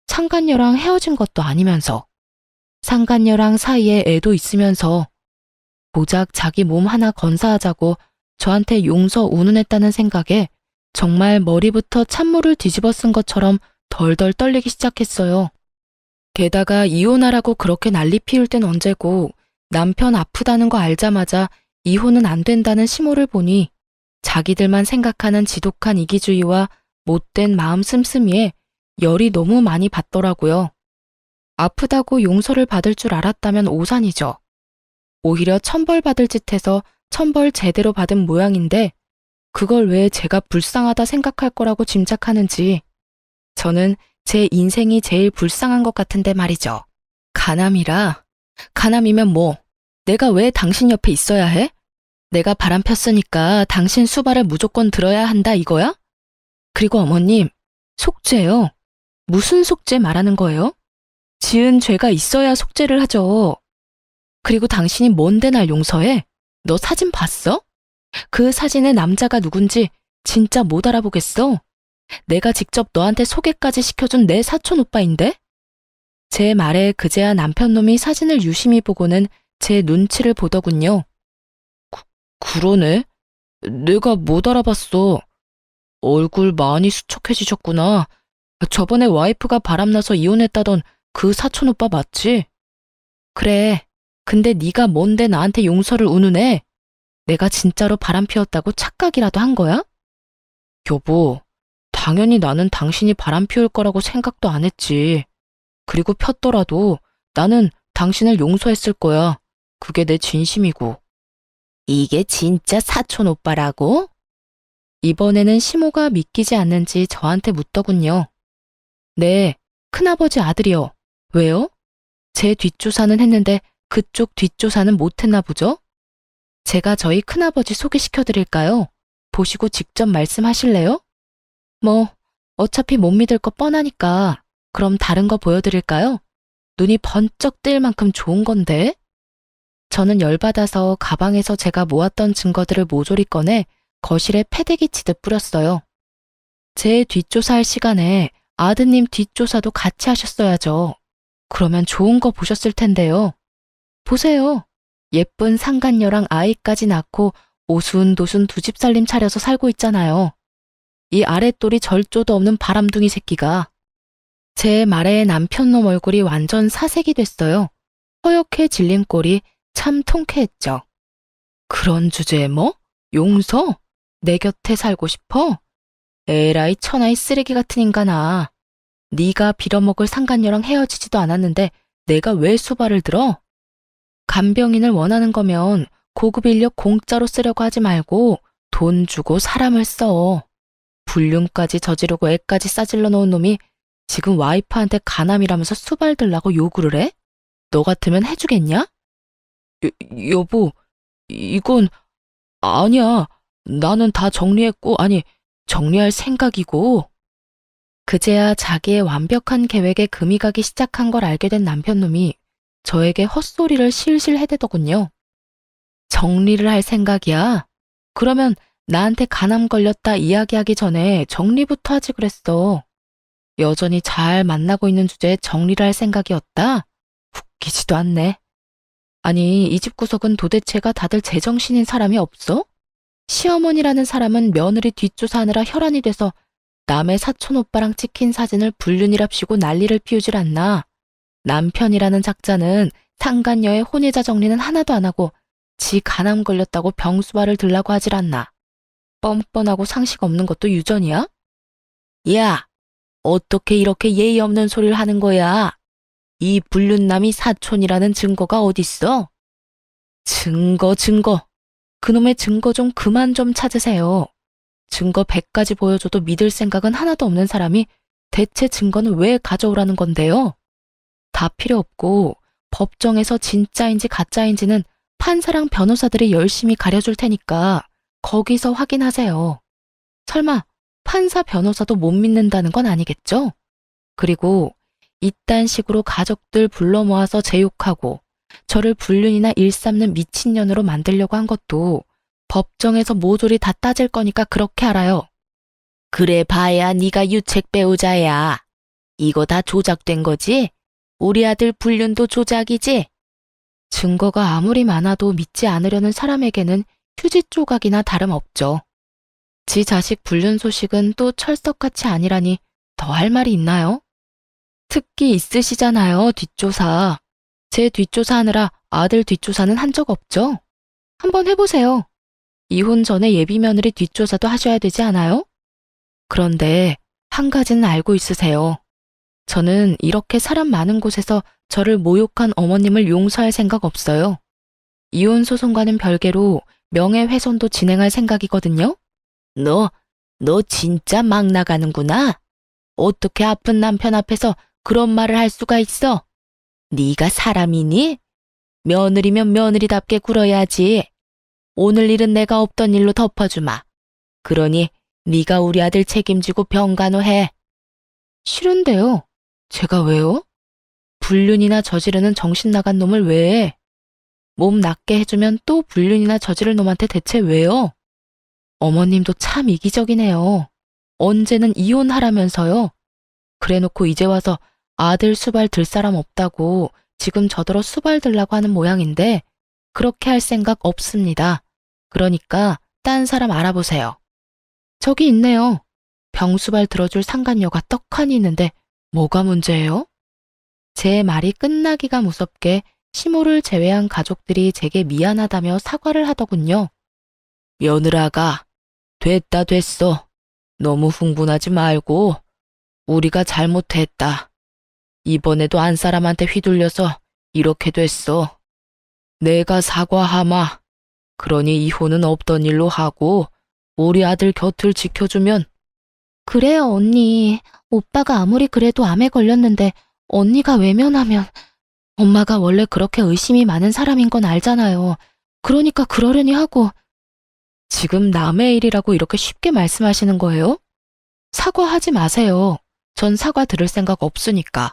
상간녀랑 헤어진 것도 아니면서. 상간녀랑 사이에 애도 있으면서. 고작 자기 몸 하나 건사하자고 저한테 용서 운운했다는 생각에 정말 머리부터 찬물을 뒤집어 쓴 것처럼 덜덜 떨리기 시작했어요. 게다가 이혼하라고 그렇게 난리 피울 땐 언제고 남편 아프다는 거 알자마자 이혼은 안 된다는 시모를 보니 자기들만 생각하는 지독한 이기주의와 못된 마음 씀씀이에 열이 너무 많이 받더라고요. 아프다고 용서를 받을 줄 알았다면 오산이죠. 오히려 천벌받을 짓 해서 천벌 제대로 받은 모양인데 그걸 왜 제가 불쌍하다 생각할 거라고 짐작하는지 저는 제 인생이 제일 불쌍한 것 같은데 말이죠. 간암이라. 간암이면 뭐 내가 왜 당신 옆에 있어야 해? 내가 바람 폈으니까 당신 수발을 무조건 들어야 한다 이거야? 그리고 어머님, 속죄요. 무슨 속죄 말하는 거예요? 지은 죄가 있어야 속죄를 하죠. 그리고 당신이 뭔데 날 용서해? 너 사진 봤어? 그 사진의 남자가 누군지 진짜 못 알아보겠어. 내가 직접 너한테 소개까지 시켜준 내 사촌 오빠인데? 제 말에 그제야 남편놈이 사진을 유심히 보고는 제 눈치를 보더군요. 그러네. 내가 못 알아봤어. 얼굴 많이 수척해지셨구나. 저번에 와이프가 바람나서 이혼했다던 그 사촌 오빠 맞지? 그래. 근데 네가 뭔데 나한테 용서를 운운해? 내가 진짜로 바람 피웠다고 착각이라도 한 거야? 여보, 당연히 나는 당신이 바람 피울 거라고 생각도 안 했지. 그리고 폈더라도 나는 당신을 용서했을 거야. 그게 내 진심이고. 이게 진짜 사촌 오빠라고? 이번에는 시모가 믿기지 않는지 저한테 묻더군요. 네, 큰아버지 아들이요. 왜요? 제 뒷조사는 했는데 그쪽 뒷조사는 못했나 보죠? 제가 저희 큰아버지 소개시켜 드릴까요? 보시고 직접 말씀하실래요? 뭐, 어차피 못 믿을 거 뻔하니까 그럼 다른 거 보여드릴까요? 눈이 번쩍 뜰 만큼 좋은 건데? 저는 열받아서 가방에서 제가 모았던 증거들을 모조리 꺼내 거실에 패대기 치듯 뿌렸어요. 제 뒷조사할 시간에 아드님 뒷조사도 같이 하셨어야죠. 그러면 좋은 거 보셨을 텐데요. 보세요. 예쁜 상간녀랑 아이까지 낳고 오순도순 두 집 살림 차려서 살고 있잖아요. 이 아랫돌이 절조도 없는 바람둥이 새끼가. 제 말에 남편놈 얼굴이 완전 사색이 됐어요. 허옇게 질린 꼴이 참 통쾌했죠. 그런 주제에 뭐? 용서? 내 곁에 살고 싶어? 에라이 천하의 쓰레기 같은 인간아. 네가 빌어먹을 상간녀랑 헤어지지도 않았는데 내가 왜 수발을 들어? 간병인을 원하는 거면 고급 인력 공짜로 쓰려고 하지 말고 돈 주고 사람을 써. 불륜까지 저지르고 애까지 싸질러 놓은 놈이 지금 와이프한테 간암이라면서 수발 들라고 요구를 해? 너 같으면 해주겠냐? 여보, 이건 아니야. 나는 다 정리했고, 아니, 정리할 생각이고. 그제야 자기의 완벽한 계획에 금이 가기 시작한 걸 알게 된 남편놈이 저에게 헛소리를 실실 해대더군요. 정리를 할 생각이야? 그러면 나한테 간암 걸렸다 이야기하기 전에 정리부터 하지 그랬어. 여전히 잘 만나고 있는 주제에 정리를 할 생각이었다? 웃기지도 않네. 아니, 이 집 구석은 도대체가 다들 제정신인 사람이 없어? 시어머니라는 사람은 며느리 뒷조사하느라 혈안이 돼서 남의 사촌 오빠랑 찍힌 사진을 불륜이랍시고 난리를 피우질 않나. 남편이라는 작자는 상간녀의 혼외자 정리는 하나도 안 하고 지 간암 걸렸다고 병수발을 들라고 하질 않나. 뻔뻔하고 상식 없는 것도 유전이야? 야, 어떻게 이렇게 예의 없는 소리를 하는 거야? 이 불륜남이 사촌이라는 증거가 어딨어? 증거. 그놈의 증거 좀 그만 좀 찾으세요. 증거 100가지 보여줘도 믿을 생각은 하나도 없는 사람이 대체 증거는 왜 가져오라는 건데요? 다 필요 없고 법정에서 진짜인지 가짜인지는 판사랑 변호사들이 열심히 가려줄 테니까 거기서 확인하세요. 설마 판사 변호사도 못 믿는다는 건 아니겠죠? 그리고 이딴 식으로 가족들 불러 모아서 제욕하고 저를 불륜이나 일삼는 미친년으로 만들려고 한 것도 법정에서 모조리 다 따질 거니까 그렇게 알아요. 그래 봐야 네가 유책 배우자야. 이거 다 조작된 거지? 우리 아들 불륜도 조작이지? 증거가 아무리 많아도 믿지 않으려는 사람에게는 휴지 조각이나 다름없죠. 지 자식 불륜 소식은 또 철석같이 아니라니 더 할 말이 있나요? 특기 있으시잖아요, 뒷조사. 제 뒷조사하느라 아들 뒷조사는 한 적 없죠? 한번 해보세요. 이혼 전에 예비 며느리 뒷조사도 하셔야 되지 않아요? 그런데 한 가지는 알고 있으세요. 저는 이렇게 사람 많은 곳에서 저를 모욕한 어머님을 용서할 생각 없어요. 이혼 소송과는 별개로 명예훼손도 진행할 생각이거든요. 너 진짜 막 나가는구나. 어떻게 아픈 남편 앞에서 그런 말을 할 수가 있어? 네가 사람이니? 며느리면 며느리답게 굴어야지. 오늘 일은 내가 없던 일로 덮어주마. 그러니 네가 우리 아들 책임지고 병간호해. 싫은데요. 제가 왜요? 불륜이나 저지르는 정신 나간 놈을 왜 해? 몸 낫게 해주면 또 불륜이나 저지를 놈한테 대체 왜요? 어머님도 참 이기적이네요. 언제는 이혼하라면서요. 그래놓고 이제 와서 아들 수발 들 사람 없다고 지금 저더러 수발 들라고 하는 모양인데 그렇게 할 생각 없습니다. 그러니까 딴 사람 알아보세요. 저기 있네요. 병수발 들어줄 상간녀가 떡하니 있는데 뭐가 문제예요? 제 말이 끝나기가 무섭게 시모를 제외한 가족들이 제게 미안하다며 사과를 하더군요. 며느라가 됐다 됐어. 너무 흥분하지 말고 우리가 잘못했다. 이번에도 안 사람한테 휘둘려서 이렇게 됐어. 내가 사과하마. 그러니 이혼은 없던 일로 하고 우리 아들 곁을 지켜주면. 그래요, 언니. 오빠가 아무리 그래도 암에 걸렸는데 언니가 외면하면 엄마가 원래 그렇게 의심이 많은 사람인 건 알잖아요. 그러니까 그러려니 하고. 지금 남의 일이라고 이렇게 쉽게 말씀하시는 거예요? 사과하지 마세요. 전 사과 들을 생각 없으니까.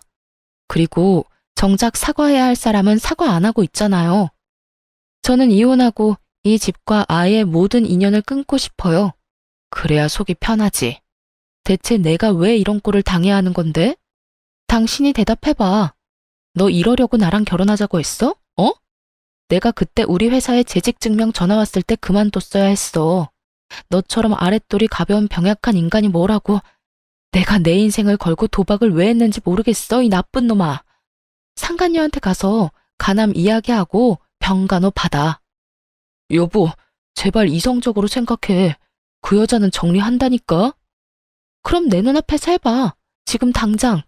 그리고 정작 사과해야 할 사람은 사과 안 하고 있잖아요. 저는 이혼하고 이 집과 아이의 모든 인연을 끊고 싶어요. 그래야 속이 편하지. 대체 내가 왜 이런 꼴을 당해야 하는 건데? 당신이 대답해봐. 너 이러려고 나랑 결혼하자고 했어? 어? 내가 그때 우리 회사에 재직증명 전화 왔을 때 그만뒀어야 했어. 너처럼 아랫돌이 가벼운 병약한 인간이 뭐라고. 내가 내 인생을 걸고 도박을 왜 했는지 모르겠어, 이 나쁜 놈아. 상간녀한테 가서 간암 이야기하고 병간호 받아. 여보, 제발 이성적으로 생각해. 그 여자는 정리한다니까? 그럼 내 눈앞에서 해봐. 지금 당장.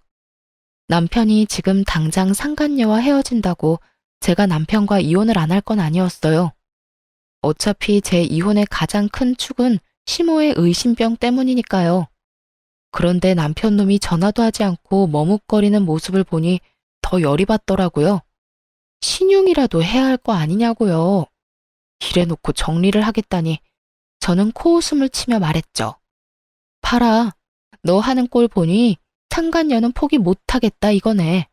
남편이 지금 당장 상간녀와 헤어진다고 제가 남편과 이혼을 안 할 건 아니었어요. 어차피 제 이혼의 가장 큰 축은 시모의 의심병 때문이니까요. 그런데 남편놈이 전화도 하지 않고 머뭇거리는 모습을 보니 더 열이 받더라고요. 신용이라도 해야 할 거 아니냐고요. 이래놓고 정리를 하겠다니 저는 코웃음을 치며 말했죠. 팔아, 너 하는 꼴 보니 상간녀는 포기 못하겠다 이거네.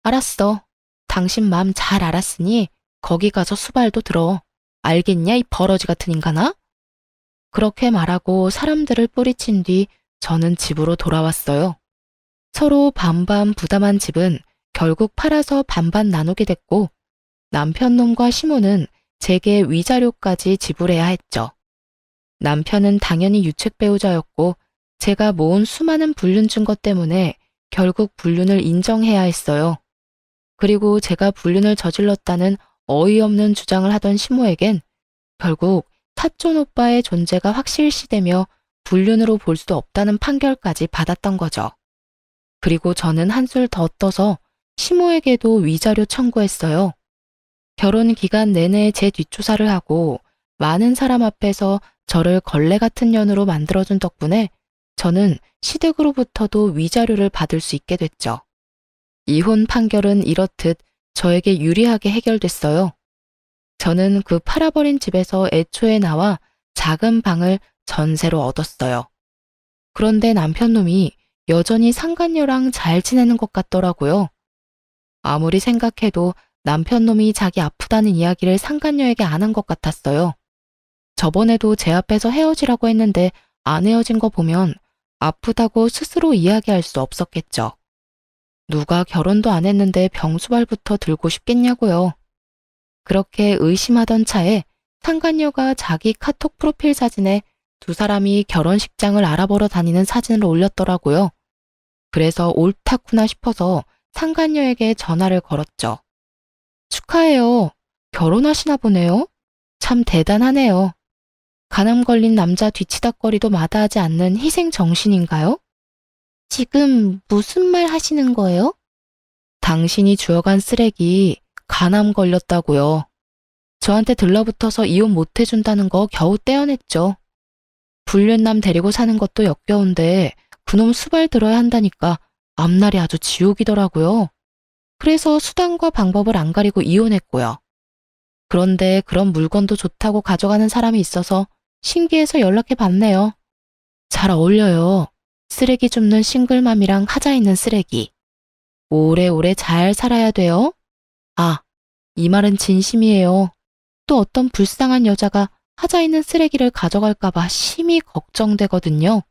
알았어. 당신 마음 잘 알았으니 거기 가서 수발도 들어. 알겠냐 이 버러지 같은 인간아? 그렇게 말하고 사람들을 뿌리친 뒤 저는 집으로 돌아왔어요. 서로 반반 부담한 집은 결국 팔아서 반반 나누게 됐고 남편놈과 시모는 제게 위자료까지 지불해야 했죠. 남편은 당연히 유책 배우자였고 제가 모은 수많은 불륜 증거 때문에 결국 불륜을 인정해야 했어요. 그리고 제가 불륜을 저질렀다는 어이없는 주장을 하던 시모에겐 결국 사촌 오빠의 존재가 확실시되며 불륜으로 볼 수 없다는 판결까지 받았던 거죠. 그리고 저는 한술 더 떠서 시모에게도 위자료 청구했어요. 결혼 기간 내내 제 뒷조사를 하고 많은 사람 앞에서 저를 걸레 같은 년으로 만들어준 덕분에 저는 시댁으로부터도 위자료를 받을 수 있게 됐죠. 이혼 판결은 이렇듯 저에게 유리하게 해결됐어요. 저는 그 팔아버린 집에서 애초에 나와 작은 방을 전세로 얻었어요. 그런데 남편놈이 여전히 상간녀랑 잘 지내는 것 같더라고요. 아무리 생각해도 남편놈이 자기 아프다는 이야기를 상간녀에게 안 한 것 같았어요. 저번에도 제 앞에서 헤어지라고 했는데 안 헤어진 거 보면 아프다고 스스로 이야기할 수 없었겠죠. 누가 결혼도 안 했는데 병수발부터 들고 싶겠냐고요. 그렇게 의심하던 차에 상간녀가 자기 카톡 프로필 사진에 두 사람이 결혼식장을 알아보러 다니는 사진을 올렸더라고요. 그래서 옳다구나 싶어서 상간녀에게 전화를 걸었죠. 축하해요. 결혼하시나 보네요. 참 대단하네요. 간암 걸린 남자 뒤치다꺼리도 마다하지 않는 희생 정신인가요? 지금 무슨 말 하시는 거예요? 당신이 주워간 쓰레기 간암 걸렸다고요. 저한테 들러붙어서 이혼 못 해준다는 거 겨우 떼어냈죠. 불륜남 데리고 사는 것도 역겨운데 그놈 수발 들어야 한다니까 앞날이 아주 지옥이더라고요. 그래서 수단과 방법을 안 가리고 이혼했고요. 그런데 그런 물건도 좋다고 가져가는 사람이 있어서 신기해서 연락해 봤네요. 잘 어울려요. 쓰레기 줍는 싱글맘이랑 하자 있는 쓰레기. 오래오래 잘 살아야 돼요. 아, 이 말은 진심이에요. 또 어떤 불쌍한 여자가 하자 있는 쓰레기를 가져갈까봐 심히 걱정되거든요.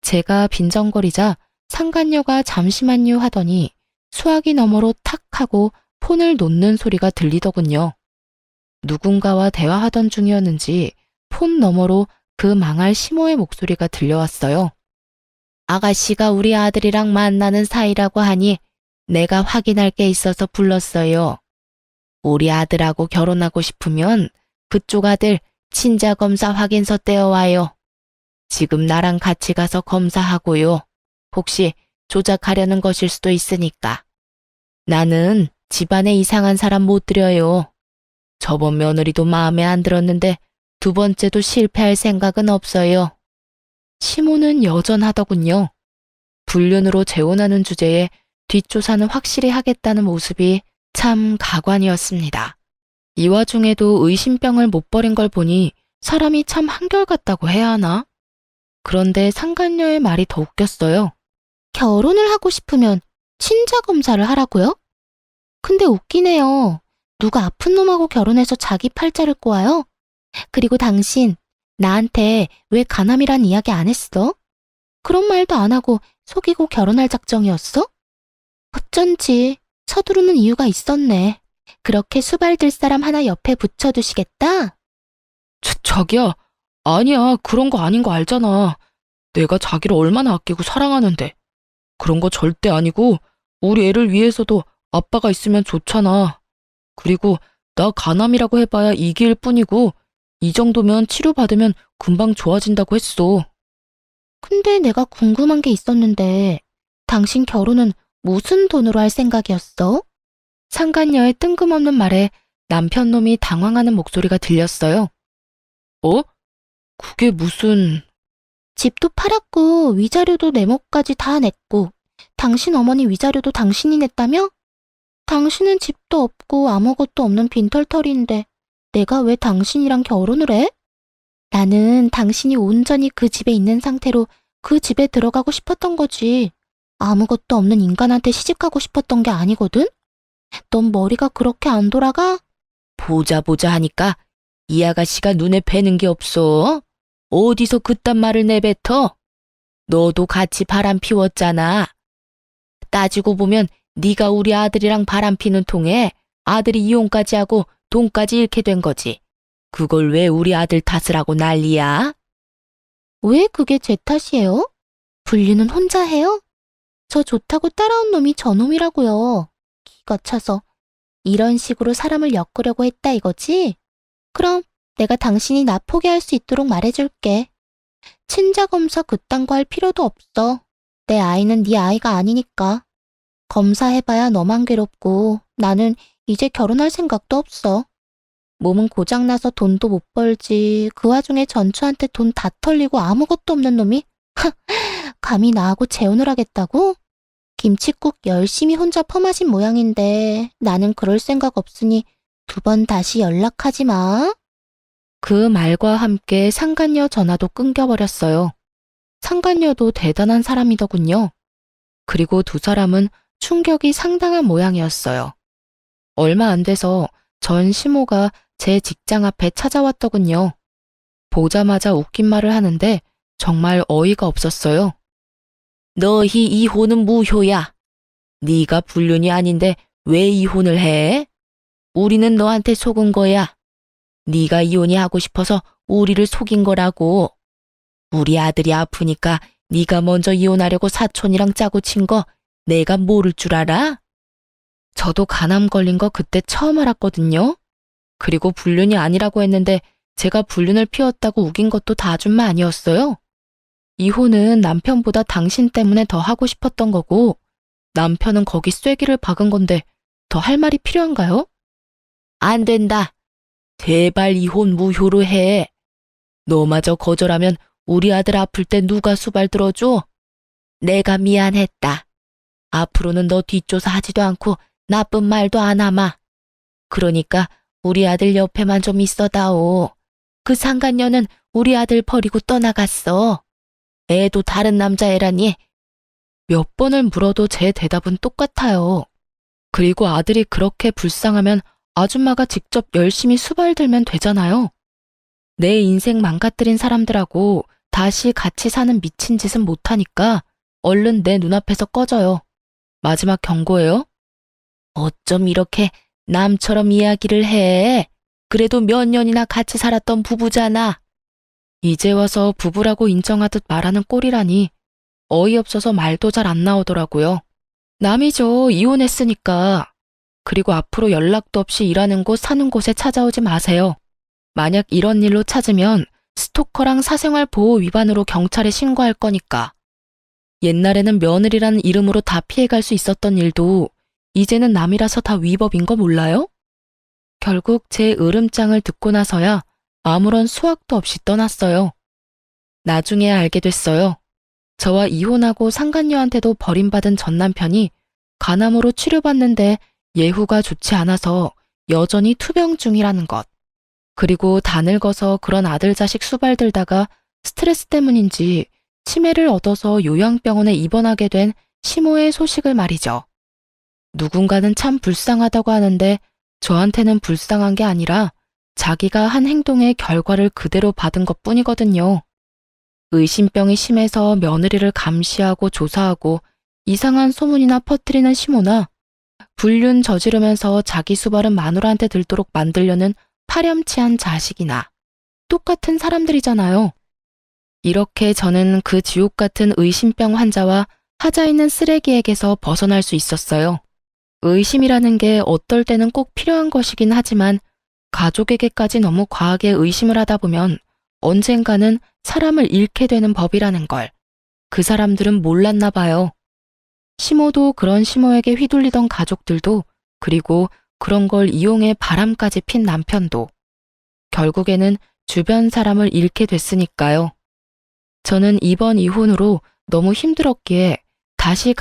제가 빈정거리자 상간녀가 잠시만요 하더니 수화기 너머로 탁 하고 폰을 놓는 소리가 들리더군요. 누군가와 대화하던 중이었는지 폰 너머로 그 망할 시모의 목소리가 들려왔어요. 아가씨가 우리 아들이랑 만나는 사이라고 하니 내가 확인할 게 있어서 불렀어요. 우리 아들하고 결혼하고 싶으면 그쪽 아들 친자 검사 확인서 떼어와요. 지금 나랑 같이 가서 검사하고요. 혹시 조작하려는 것일 수도 있으니까. 나는 집안에 이상한 사람 못 들여요. 저번 며느리도 마음에 안 들었는데 두 번째도 실패할 생각은 없어요. 시모는 여전하더군요. 불륜으로 재혼하는 주제에 뒷조사는 확실히 하겠다는 모습이 참 가관이었습니다. 이 와중에도 의심병을 못 버린 걸 보니 사람이 참 한결같다고 해야 하나? 그런데 상간녀의 말이 더 웃겼어요. 결혼을 하고 싶으면 친자 검사를 하라고요? 근데 웃기네요. 누가 아픈 놈하고 결혼해서 자기 팔자를 꼬아요? 그리고 당신, 나한테 왜 간암이란 이야기 안 했어? 그런 말도 안 하고 속이고 결혼할 작정이었어? 어쩐지 서두르는 이유가 있었네. 그렇게 수발들 사람 하나 옆에 붙여두시겠다? 자기야, 아니야. 그런 거 아닌 거 알잖아. 내가 자기를 얼마나 아끼고 사랑하는데. 그런 거 절대 아니고 우리 애를 위해서도 아빠가 있으면 좋잖아. 그리고 나 간암이라고 해봐야 이기일 뿐이고 이 정도면 치료받으면 금방 좋아진다고 했어. 근데 내가 궁금한 게 있었는데 당신 결혼은 무슨 돈으로 할 생각이었어? 상간녀의 뜬금없는 말에 남편 놈이 당황하는 목소리가 들렸어요. 어? 그게 무슨... 집도 팔았고 위자료도 내 몫까지 다 냈고 당신 어머니 위자료도 당신이 냈다며? 당신은 집도 없고 아무것도 없는 빈털터리인데 내가 왜 당신이랑 결혼을 해? 나는 당신이 온전히 그 집에 있는 상태로 그 집에 들어가고 싶었던 거지. 아무것도 없는 인간한테 시집가고 싶었던 게 아니거든? 넌 머리가 그렇게 안 돌아가? 보자 하니까 이 아가씨가 눈에 뵈는 게 없어. 어디서 그딴 말을 내뱉어? 너도 같이 바람 피웠잖아. 따지고 보면 네가 우리 아들이랑 바람 피는 통에 아들이 이혼까지 하고 돈까지 잃게 된 거지. 그걸 왜 우리 아들 탓을 하고 난리야? 왜 그게 제 탓이에요? 분류는 혼자 해요? 저 좋다고 따라온 놈이 저놈이라고요. 기가 차서 이런 식으로 사람을 엮으려고 했다 이거지? 그럼 내가 당신이 나 포기할 수 있도록 말해줄게. 친자 검사 그딴 거 할 필요도 없어. 내 아이는 네 아이가 아니니까. 검사해봐야 너만 괴롭고 나는 이제 결혼할 생각도 없어. 몸은 고장나서 돈도 못 벌지. 그 와중에 전추한테 돈 다 털리고 아무것도 없는 놈이 감히 나하고 재혼을 하겠다고? 김칫국 열심히 혼자 퍼마신 모양인데 나는 그럴 생각 없으니 두 번 다시 연락하지 마. 그 말과 함께 상간녀 전화도 끊겨버렸어요. 상간녀도 대단한 사람이더군요. 그리고 두 사람은 충격이 상당한 모양이었어요. 얼마 안 돼서 전 시모가 제 직장 앞에 찾아왔더군요. 보자마자 웃긴 말을 하는데 정말 어이가 없었어요. 너희 이혼은 무효야. 네가 불륜이 아닌데 왜 이혼을 해? 우리는 너한테 속은 거야. 네가 이혼이 하고 싶어서 우리를 속인 거라고. 우리 아들이 아프니까 네가 먼저 이혼하려고 사촌이랑 짜고 친 거 내가 모를 줄 알아? 저도 간암 걸린 거 그때 처음 알았거든요. 그리고 불륜이 아니라고 했는데 제가 불륜을 피웠다고 우긴 것도 다 아줌마 아니었어요? 이혼은 남편보다 당신 때문에 더 하고 싶었던 거고 남편은 거기 쐐기를 박은 건데 더 할 말이 필요한가요? 안 된다. 제발 이혼 무효로 해. 너마저 거절하면 우리 아들 아플 때 누가 수발 들어줘? 내가 미안했다. 앞으로는 너 뒷조사 하지도 않고 나쁜 말도 안 하마. 그러니까 우리 아들 옆에만 좀 있어다오. 그 상간녀는 우리 아들 버리고 떠나갔어. 애도 다른 남자애라니. 몇 번을 물어도 제 대답은 똑같아요. 그리고 아들이 그렇게 불쌍하면 아줌마가 직접 열심히 수발들면 되잖아요. 내 인생 망가뜨린 사람들하고 다시 같이 사는 미친 짓은 못하니까 얼른 내 눈앞에서 꺼져요. 마지막 경고예요. 어쩜 이렇게 남처럼 이야기를 해. 그래도 몇 년이나 같이 살았던 부부잖아. 이제 와서 부부라고 인정하듯 말하는 꼴이라니 어이없어서 말도 잘 안 나오더라고요. 남이죠. 이혼했으니까. 그리고 앞으로 연락도 없이 일하는 곳, 사는 곳에 찾아오지 마세요. 만약 이런 일로 찾으면 스토커랑 사생활 보호 위반으로 경찰에 신고할 거니까. 옛날에는 며느리라는 이름으로 다 피해갈 수 있었던 일도 이제는 남이라서 다 위법인 거 몰라요? 결국 제 으름장을 듣고 나서야 아무런 수확도 없이 떠났어요. 나중에 알게 됐어요. 저와 이혼하고 상간녀한테도 버림받은 전 남편이 간암으로 치료받는데 예후가 좋지 않아서 여전히 투병 중이라는 것. 그리고 다 늙어서 그런 아들 자식 수발들다가 스트레스 때문인지 치매를 얻어서 요양병원에 입원하게 된 시모의 소식을 말이죠. 누군가는 참 불쌍하다고 하는데 저한테는 불쌍한 게 아니라 자기가 한 행동의 결과를 그대로 받은 것 뿐이거든요. 의심병이 심해서 며느리를 감시하고 조사하고 이상한 소문이나 퍼뜨리는 시모나 불륜 저지르면서 자기 수발은 마누라한테 들도록 만들려는 파렴치한 자식이나 똑같은 사람들이잖아요. 이렇게 저는 그 지옥 같은 의심병 환자와 하자 있는 쓰레기에게서 벗어날 수 있었어요. 의심이라는 게 어떨 때는 꼭 필요한 것이긴 하지만 가족에게까지 너무 과하게 의심을 하다 보면 언젠가는 사람을 잃게 되는 법이라는 걸 그 사람들은 몰랐나 봐요. 시모도 그런 시모에게 휘둘리던 가족들도 그리고 그런 걸 이용해 바람까지 핀 남편도 결국에는 주변 사람을 잃게 됐으니까요. 저는 이번 이혼으로 너무 힘들었기에 다시